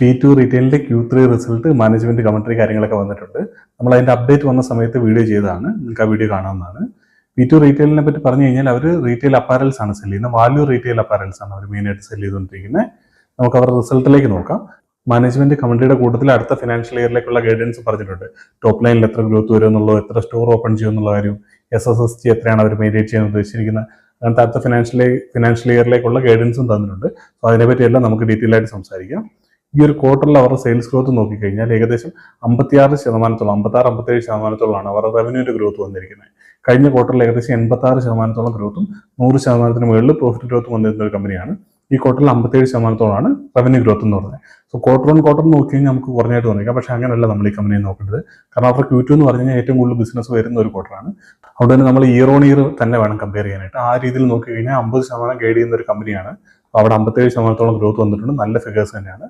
P2 റീറ്റെയിലിന്റെ Q3 result management commentary കാര്യങ്ങളൊക്കെ വന്നിട്ടുണ്ട്. നമ്മൾ അതിന്റെ അപ്ഡേറ്റ് വന്ന സമയത്ത് വീഡിയോ ചെയ്തതാണ്. നിങ്ങൾക്ക് ആ വീഡിയോ കാണാവുന്നതാണ്. P2 റീറ്റെയിലിനെ പറ്റി പറഞ്ഞു കഴിഞ്ഞാൽ അവർ റീറ്റെയിൽ അപ്പാരൽസ് ആണ് സെല് ചെയ്യുന്നത്. വാല്യൂ റീറ്റെയിൽ അപ്പാരൽസ് ആണ് അവർ മെയിനായിട്ട് സെല് ചെയ്തുകൊണ്ടിരിക്കുന്നത്. നമുക്ക് അവരുടെ റിസൾട്ടിലേക്ക് നോക്കാം. മാനേജ്മെന്റ് കമന്ററിയുടെ കൂട്ടത്തിൽ അടുത്ത ഫിനാൻഷ്യൽ ഇയറിലേക്കുള്ള ഗൈഡൻസ് പറഞ്ഞിട്ടുണ്ട്. ടോപ്പ് ലൈനിൽ എത്ര ഗ്രോത്ത് വരും എന്നുള്ളതോ, എത്ര സ്റ്റോർ ഓപ്പൺ ചെയ്യും എന്നുള്ള കാര്യം, SSSG എത്രയാണ് അവർ മെയിൻറ്റെയിൻ ചെയ്യാൻ ഉദ്ദേശിച്ചിരിക്കുന്നത്, അങ്ങനത്തെ അടുത്ത ഫിനാൻഷ്യൽ ഇയറിലേക്കുള്ള ഗൈഡൻസും തന്നിട്ടുണ്ട്. സോ അതിനെപ്പറ്റിയെല്ലാം നമുക്ക് ഡീറ്റെയിൽ ആയിട്ട് സംസാരിക്കാം. ഈ ഒരു ക്വാർട്ടറിൽ അവരുടെ സെയിൽസ് ഗ്രോത്ത് നോക്കിക്കഴിഞ്ഞാൽ ഏകദേശം 56-57% അവരുടെ റവന്യൂവിന്റെ ഗ്രോത്ത് വന്നിരിക്കുന്നത്. കഴിഞ്ഞ ക്വാർട്ടറിൽ ഏകദേശം 86% ഗ്രോത്തും 100% മുകളിൽ പ്രോഫിറ്റ് ഗ്രോത്തും വന്നിരുന്ന ഒരു കമ്പനിയാണ്. ഈ ക്വാർട്ടറിൽ 57% റവന്യൂ ഗ്രോത്ത് എന്ന് പറയുന്നത്. സോ ക്വാർട്ടർ ഓൺ ക്വാർട്ടർ നോക്കി കഴിഞ്ഞാൽ നമുക്ക് കുറഞ്ഞായിട്ട് തോന്നിക്കാം. പക്ഷേ അങ്ങനെയല്ല നമ്മൾ ഈ കമ്പനിയെ നോക്കേണ്ടത്. കാരണം അവരുടെ Q2 എന്ന് പറഞ്ഞു കഴിഞ്ഞാൽ ഏറ്റവും കൂടുതൽ ബിസിനസ് വരുന്ന ഒരു ക്വാർട്ടറാണ്. അതുകൊണ്ട് തന്നെ നമ്മൾ ഇയർ ഓൺ ഇയർ തന്നെ വേണം കമ്പയർ ചെയ്യാനായിട്ട്. ആ രീതിയിൽ നോക്കി കഴിഞ്ഞാൽ 50% ഗൈഡ് ചെയ്യുന്ന ഒരു കമ്പനിയാണ്. അവിടെ 57% ഗ്രോത്ത് വന്നിട്ടുണ്ട്. നല്ല ഫിഗേഴ്സ് തന്നെയാണ്.